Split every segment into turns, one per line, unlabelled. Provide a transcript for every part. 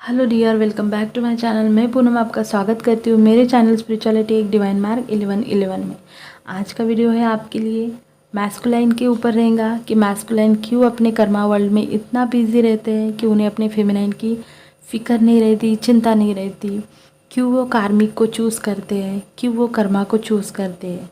Hello dear, welcome back to my channel. मैं पूनम आपका स्वागत करती हूँ मेरे चैनल स्पिरिचुअलिटी एक डिवाइन मार्ग 1111 में। आज का वीडियो है आपके लिए मैस्कुलाइन के ऊपर रहेगा कि मैस्कुलाइन क्यों अपने कर्मा वर्ल्ड में इतना बिजी रहते हैं कि उन्हें अपने फेमिनाइन की फ़िक्र नहीं रहती, चिंता नहीं रहती। क्यों वो कार्मिक को चूज़ करते हैं, क्यों वो कर्मा को चूज़ करते हैं।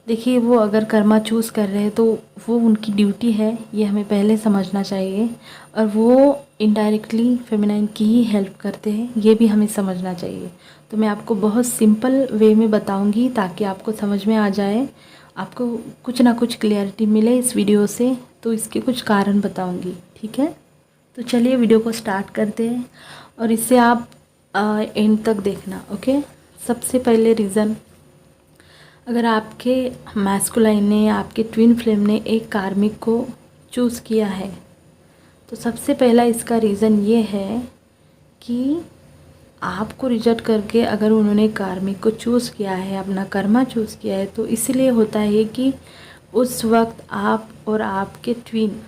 देखिए, वो अगर कर्मा चूज़ कर रहे हैं तो वो उनकी ड्यूटी है, ये हमें पहले समझना चाहिए। और वो इनडायरेक्टली फेमिनाइन की ही हेल्प करते हैं, ये भी हमें समझना चाहिए। तो मैं आपको बहुत सिंपल वे में बताऊंगी ताकि आपको समझ में आ जाए, आपको कुछ ना कुछ क्लियरिटी मिले इस वीडियो से। तो इसके कुछ कारण बताऊंगी, ठीक है। तो चलिए वीडियो को स्टार्ट करते हैं और इससे आप एंड तक देखना, ओके। सबसे पहले रीज़न, अगर आपके मैस्कुलाइन ने, आपके ट्विन फ्लेम ने एक कार्मिक को चूज़ किया है तो सबसे पहला इसका रीज़न ये है कि आपको रिजेक्ट करके अगर उन्होंने कार्मिक को चूज़ किया है, अपना कर्मा चूज़ किया है, तो इसलिए होता है कि उस वक्त आप और आपके ट्विन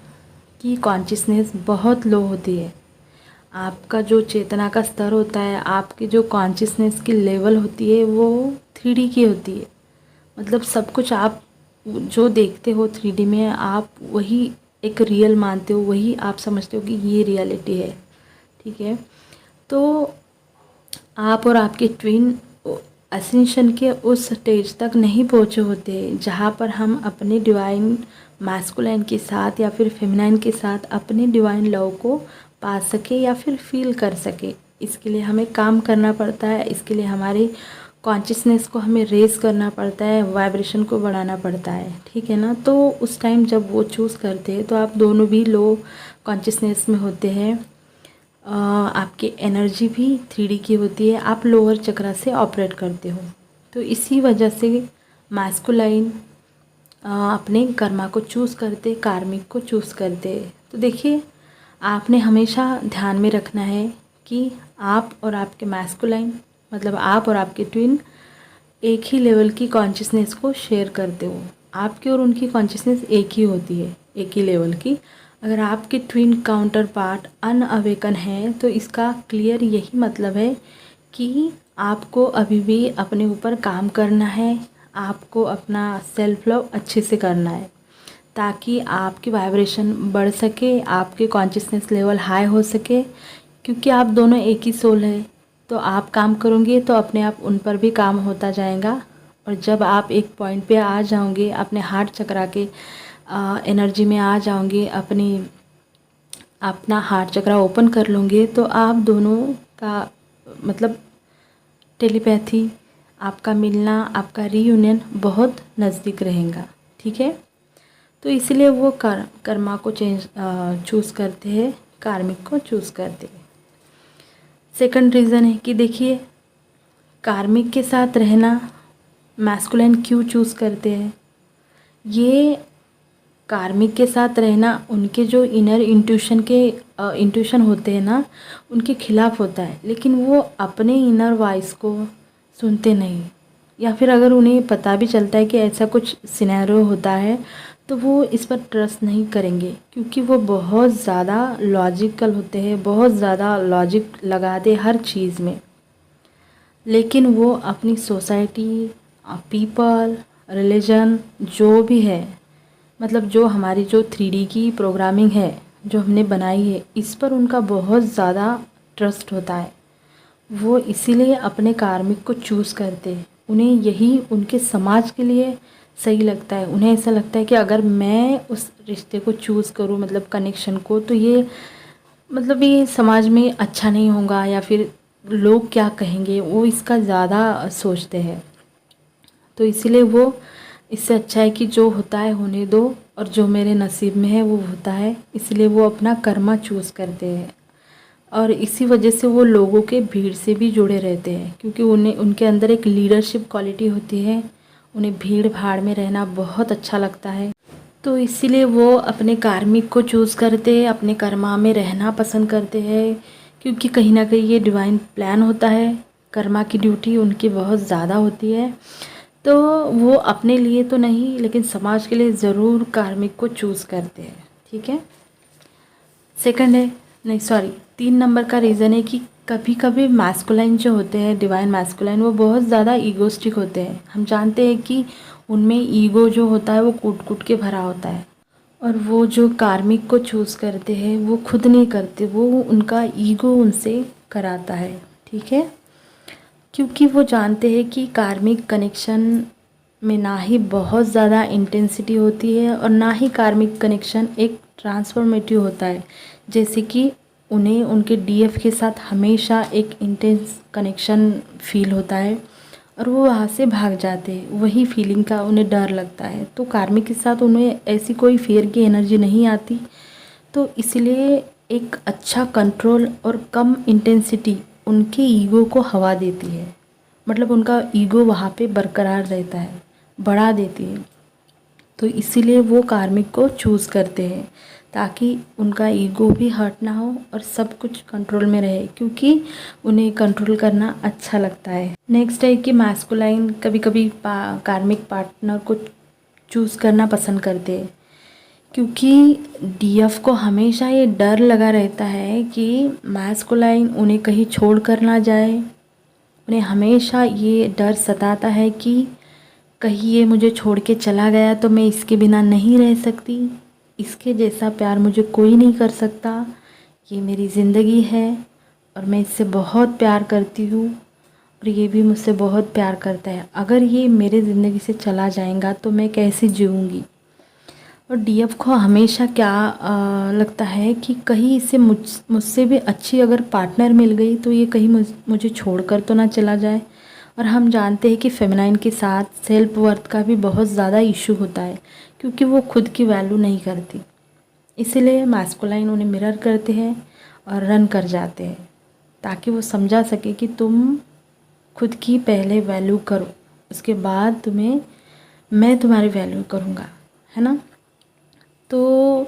की कॉन्शियसनेस बहुत लो होती है। आपका जो चेतना का स्तर होता है, आपकी जो कॉन्शियसनेस की लेवल होती है वो 3D की होती है। मतलब सब कुछ आप जो देखते हो 3D में, आप वही एक रियल मानते हो, वही आप समझते हो कि ये रियलिटी है, ठीक है। तो आप और आपके ट्विन असेंशन के उस स्टेज तक नहीं पहुँचे होते जहाँ पर हम अपने डिवाइन मैस्कुलाइन के साथ या फिर फेमिनाइन के साथ अपने डिवाइन लव को पा सके या फिर फील कर सके। इसके लिए हमें काम करना पड़ता है, इसके लिए हमारे कॉन्शियसनेस को हमें रेस करना पड़ता है, वाइब्रेशन को बढ़ाना पड़ता है, ठीक है ना। तो उस टाइम जब वो चूज़ करते हैं तो आप दोनों भी लो कॉन्शियसनेस में होते हैं। आपकी एनर्जी भी 3D की होती है, आप लोअर चक्रा से ऑपरेट करते हो। तो इसी वजह से मैस्कुलाइन अपने कर्मा को चूज़ करते, कार्मिक को चूज़ करते। तो देखिए, आपने हमेशा ध्यान में रखना है कि आप और आपके मैस्कुलाइन, मतलब आप और आपके ट्विन एक ही लेवल की कॉन्शियसनेस को शेयर करते हो। आपकी और उनकी कॉन्शियसनेस एक ही होती है, एक ही लेवल की। अगर आपके ट्विन काउंटर पार्ट अनअवेकन है तो इसका क्लियर यही मतलब है कि आपको अभी भी अपने ऊपर काम करना है, आपको अपना सेल्फ लव अच्छे से करना है ताकि आपकी वाइब्रेशन बढ़ सके, आपके कॉन्शियसनेस लेवल हाई हो सके। क्योंकि आप दोनों एक ही सोल है, तो आप काम करोगे तो अपने आप उन पर भी काम होता जाएगा। और जब आप एक पॉइंट पे आ जाओगे, अपने हार्ट चक्रा के एनर्जी में आ जाओगे, अपना हार्ट चक्रा ओपन कर लोगे, तो आप दोनों का मतलब टेलीपैथी, आपका मिलना, आपका रीयूनियन बहुत नज़दीक रहेगा, ठीक है। तो इसलिए वो कर्मा को चूज़ करते हैं, कार्मिक को चूज़ करते हैं। सेकंड रीज़न है कि देखिए, कार्मिक के साथ रहना मैस्कुलाइन क्यों चूज़ करते हैं। ये कार्मिक के साथ रहना उनके जो इनर इंट्यूशन होते हैं ना, उनके खिलाफ होता है। लेकिन वो अपने इनर वॉइस को सुनते नहीं, या फिर अगर उन्हें पता भी चलता है कि ऐसा कुछ सिनेरियो होता है तो वो इस पर ट्रस्ट नहीं करेंगे, क्योंकि वो बहुत ज़्यादा लॉजिकल होते हैं, बहुत ज़्यादा लॉजिक लगाते हर चीज़ में। लेकिन वो अपनी सोसाइटी, पीपल, रिलीजन जो भी है, मतलब जो हमारी जो 3D की प्रोग्रामिंग है जो हमने बनाई है, इस पर उनका बहुत ज़्यादा ट्रस्ट होता है। वो इसीलिए अपने कार्मिक को चूज़ करते हैं। उन्हें यही उनके समाज के लिए सही लगता है। उन्हें ऐसा लगता है कि अगर मैं उस रिश्ते को चूज़ करूँ, मतलब कनेक्शन को, तो ये मतलब ये समाज में अच्छा नहीं होगा या फिर लोग क्या कहेंगे, वो इसका ज़्यादा सोचते हैं। तो इसीलिए वो, इससे अच्छा है कि जो होता है होने दो, और जो मेरे नसीब में है वो होता है। इसलिए वो अपना कर्मा चूज़ करते हैं। और इसी वजह से वो लोगों के भीड़ से भी जुड़े रहते हैं, क्योंकि उन्हें, उनके अंदर एक लीडरशिप क्वालिटी होती है। उन्हें भीड़ भाड़ में रहना बहुत अच्छा लगता है। तो इसीलिए वो अपने कार्मिक को चूज़ करते हैं, अपने कर्मा में रहना पसंद करते हैं, क्योंकि कहीं ना कहीं ये डिवाइन प्लान होता है। कर्मा की ड्यूटी उनकी बहुत ज़्यादा होती है। तो वो अपने लिए तो नहीं, लेकिन समाज के लिए ज़रूर कार्मिक को चूज़ करते हैं, ठीक है। सेकंड है, नहीं सॉरी, 3 नंबर का रीज़न है कि कभी कभी मैस्कुलाइन जो होते हैं, डिवाइन मैस्कुलाइन, वो बहुत ज़्यादा ईगोस्टिक होते हैं। हम जानते हैं कि उनमें ईगो जो होता है वो कूट कूट के भरा होता है, और वो जो कार्मिक को चूज़ करते हैं वो खुद नहीं करते, वो उनका ईगो उनसे कराता है। ठीक है, क्योंकि वो जानते हैं कि कार्मिक कनेक्शन में ना ही बहुत ज़्यादा इंटेंसिटी होती है और ना ही कार्मिक कनेक्शन एक ट्रांसफॉर्मेटिव होता है। जैसे कि उन्हें उनके डीएफ के साथ हमेशा एक इंटेंस कनेक्शन फील होता है और वो वहाँ से भाग जाते हैं, वही फीलिंग का उन्हें डर लगता है। तो कार्मिक के साथ उन्हें ऐसी कोई फियर की एनर्जी नहीं आती, तो इसलिए एक अच्छा कंट्रोल और कम इंटेंसिटी उनके ईगो को हवा देती है। मतलब उनका ईगो वहाँ पे बरकरार रहता है, बढ़ा देती है। तो इसीलिए वो कार्मिक को चूज़ करते हैं, ताकि उनका ईगो भी हर्ट ना हो और सब कुछ कंट्रोल में रहे, क्योंकि उन्हें कंट्रोल करना अच्छा लगता है। नेक्स्ट है कि मैस्कुलाइन कभी कभी कार्मिक पार्टनर को चूज़ करना पसंद करते हैं, क्योंकि डीएफ को हमेशा ये डर लगा रहता है कि मैस्कुलाइन उन्हें कहीं छोड़ कर ना जाए। उन्हें हमेशा ये डर सताता है कि कहीं ये मुझे छोड़ के चला गया तो मैं इसके बिना नहीं रह सकती, इसके जैसा प्यार मुझे कोई नहीं कर सकता, ये मेरी ज़िंदगी है और मैं इससे बहुत प्यार करती हूँ और ये भी मुझसे बहुत प्यार करता है। अगर ये मेरे ज़िंदगी से चला जाएगा तो मैं कैसे जीऊँगी। और डीएफ को हमेशा क्या लगता है कि कहीं इसे मुझसे भी अच्छी अगर पार्टनर मिल गई तो ये कहीं मुझे छोड़कर तो ना चला जाए। और हम जानते हैं कि फेमिनाइन के साथ सेल्फ वर्थ का भी बहुत ज़्यादा इशू होता है, क्योंकि वो खुद की वैल्यू नहीं करती। इसीलिए मैस्कुलाइन उन्हें मिरर करते हैं और रन कर जाते हैं, ताकि वो समझा सके कि तुम खुद की पहले वैल्यू करो, उसके बाद मैं तुम्हारी वैल्यू करूँगा, है ना। तो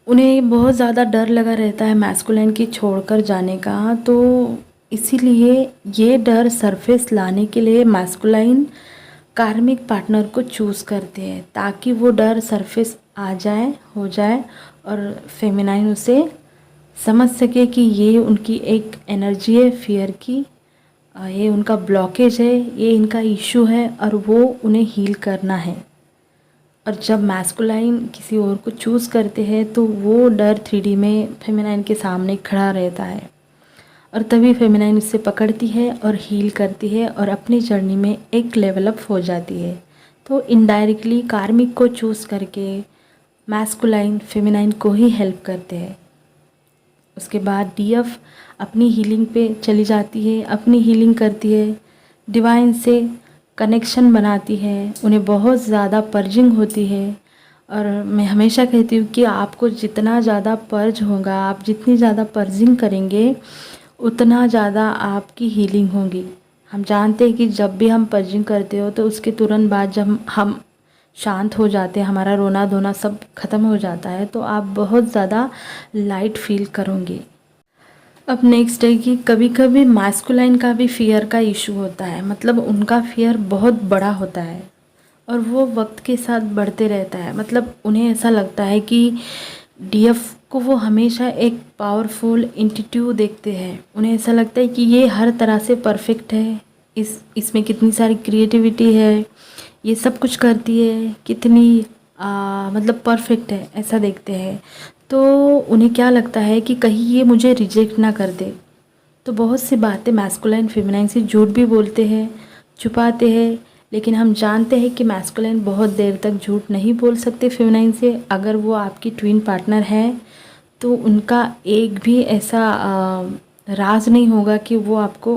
उन्हें बहुत ज़्यादा डर लगा रहता है मैस्कुलाइन की छोड़कर जाने का। तो इसीलिए ये डर सरफेस लाने के लिए मैस्कुलाइन कार्मिक पार्टनर को चूज़ करते हैं, ताकि वो डर सरफेस हो जाए और फेमिनाइन उसे समझ सके कि ये उनकी एक एनर्जी है फियर की, ये उनका ब्लॉकेज है, ये इनका इशू है और वो उन्हें हील करना है। और जब मैस्कुलाइन किसी और को चूज़ करते हैं तो वो डर 3D में फेमिनाइन के सामने खड़ा रहता है, और तभी फेमिनाइन उससे पकड़ती है और हील करती है और अपनी जर्नी में एक लेवल अप हो जाती है। तो इनडायरेक्टली कार्मिक को चूज़ करके मैस्कुलाइन फेमिनाइन को ही हेल्प करते हैं। उसके बाद डीएफ अपनी हीलिंग पे चली जाती है, अपनी हीलिंग करती है, डिवाइन से कनेक्शन बनाती है, उन्हें बहुत ज़्यादा पर्जिंग होती है। और मैं हमेशा कहती हूँ कि आपको जितना ज़्यादा पर्ज होगा, आप जितनी ज़्यादा पर्जिंग करेंगे उतना ज़्यादा आपकी हीलिंग होगी। हम जानते हैं कि जब भी हम पर्जिंग करते हो तो उसके तुरंत बाद जब हम शांत हो जाते हैं, हमारा रोना धोना सब ख़त्म हो जाता है, तो आप बहुत ज़्यादा लाइट फील करोगे। अब नेक्स्ट है कि कभी कभी मैस्कुलाइन का भी फियर का इशू होता है, मतलब उनका फियर बहुत बड़ा होता है और वो वक्त के साथ बढ़ते रहता है। मतलब उन्हें ऐसा लगता है कि डीएफ को वो हमेशा एक पावरफुल एंटिटी देखते हैं। उन्हें ऐसा लगता है कि ये हर तरह से परफेक्ट है, इसमें कितनी सारी क्रिएटिविटी है, ये सब कुछ करती है, कितनी मतलब परफेक्ट है, ऐसा देखते हैं। तो उन्हें क्या लगता है कि कहीं ये मुझे रिजेक्ट ना कर दे। तो बहुत सी बातें मैस्कुलाइन फेमिनाइन से झूठ भी बोलते हैं, छुपाते हैं, लेकिन हम जानते हैं कि मैस्कुलाइन बहुत देर तक झूठ नहीं बोल सकते फेमिनाइन से। अगर वो आपकी ट्विन पार्टनर है तो उनका एक भी ऐसा राज नहीं होगा कि वो आपको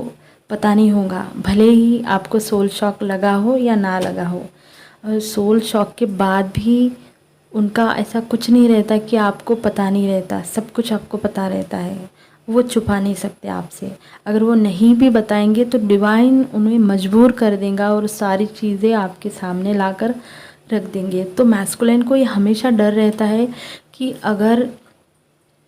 पता नहीं होगा, भले ही आपको सोल शॉक लगा हो या ना लगा हो। और सोल शॉक के बाद भी उनका ऐसा कुछ नहीं रहता कि आपको पता नहीं रहता, सब कुछ आपको पता रहता है। वो छुपा नहीं सकते आपसे। अगर वो नहीं भी बताएंगे तो डिवाइन उन्हें मजबूर कर देगा और सारी चीज़ें आपके सामने लाकर रख देंगे। तो मैस्कुलाइन को ये हमेशा डर रहता है कि अगर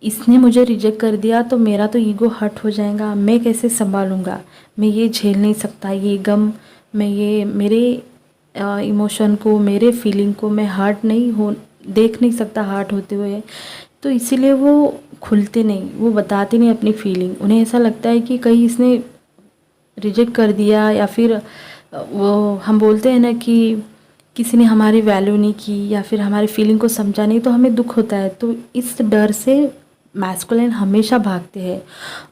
इसने मुझे रिजेक्ट कर दिया तो मेरा तो ईगो हर्ट हो जाएगा, मैं कैसे संभालूंगा, मैं ये झेल नहीं सकता, ये गम, मैं ये मेरे इमोशन को, मेरे फीलिंग को मैं हर्ट नहीं हो देख नहीं सकता हर्ट होते हुए। तो इसीलिए वो खुलते नहीं, वो बताते नहीं अपनी फीलिंग। उन्हें ऐसा लगता है कि कहीं इसने रिजेक्ट कर दिया, या फिर वो हम बोलते हैं ना कि किसी ने हमारी वैल्यू नहीं की या फिर हमारी फीलिंग को समझा नहीं, तो हमें दुख होता है। तो इस डर से मैस्कुलिन हमेशा भागते हैं,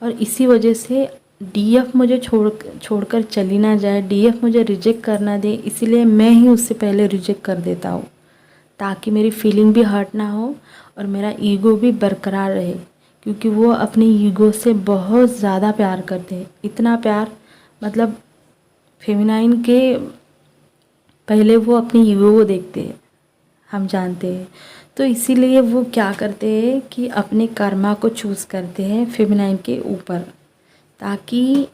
और इसी वजह से डीएफ मुझे छोड़कर चली ना जाए, डीएफ मुझे रिजेक्ट करना दे, इसीलिए मैं ही उससे पहले रिजेक्ट कर देता हूँ, ताकि मेरी फीलिंग भी हर्ट ना हो और मेरा ईगो भी बरकरार रहे। क्योंकि वो अपनी ईगो से बहुत ज़्यादा प्यार करते हैं, इतना प्यार मतलब फेमिनाइन के पहले वो अपनी ईगो को देखते हैं, हम जानते हैं। तो इसीलिए वो क्या करते हैं कि अपने कर्मा को चूज़ करते हैं फेमिनाइन के ऊपर, ताकि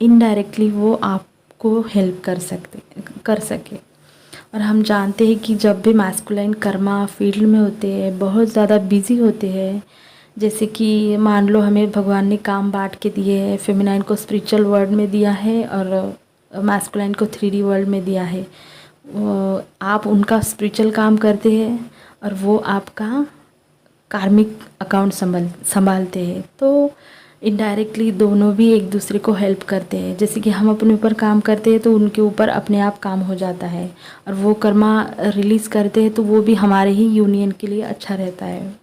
इनडायरेक्टली वो आपको हेल्प कर सके। और हम जानते हैं कि जब भी मैस्कुलाइन कर्मा फील्ड में होते हैं, बहुत ज़्यादा बिजी होते हैं, जैसे कि मान लो हमें भगवान ने काम बांट के दिए हैं, फेमिनाइन को स्पिरिचुअल वर्ल्ड में दिया है और मैस्कुलाइन को 3D वर्ल्ड में दिया है। आप उनका स्पिरिचुअल काम करते हैं और वो आपका कार्मिक अकाउंट संभालते हैं। तो इनडायरेक्टली दोनों भी एक दूसरे को हेल्प करते हैं। जैसे कि हम अपने ऊपर काम करते हैं तो उनके ऊपर अपने आप काम हो जाता है, और वो कर्मा रिलीज़ करते हैं तो वो भी हमारे ही यूनियन के लिए अच्छा रहता है।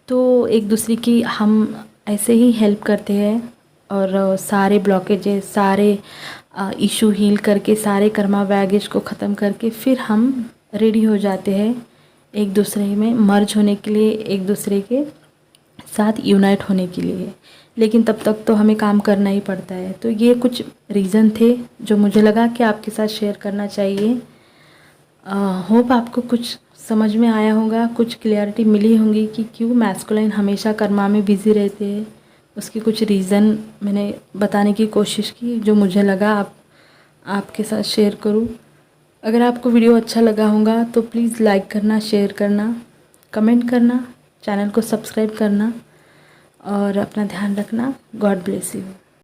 तो एक दूसरे की हम ऐसे ही हेल्प करते हैं, और सारे ब्लॉकेजेस, सारे इशू हील करके, सारे कर्मा बैगेज को ख़त्म करके फिर हम रेडी हो जाते हैं एक दूसरे में मर्ज होने के लिए, एक दूसरे के साथ यूनाइट होने के लिए। लेकिन तब तक तो हमें काम करना ही पड़ता है। तो ये कुछ रीज़न थे जो मुझे लगा कि आपके साथ शेयर करना चाहिए। होप आपको कुछ समझ में आया होगा, कुछ क्लियरिटी मिली होंगी कि क्यों मैस्कुलाइन हमेशा कर्मा में बिज़ी रहते हैं। उसके कुछ रीज़न मैंने बताने की कोशिश की, जो मुझे लगा आपके साथ शेयर करूं। अगर आपको वीडियो अच्छा लगा होगा तो प्लीज़ लाइक करना, शेयर करना, कमेंट करना, चैनल को सब्सक्राइब करना, और अपना ध्यान रखना। God bless you.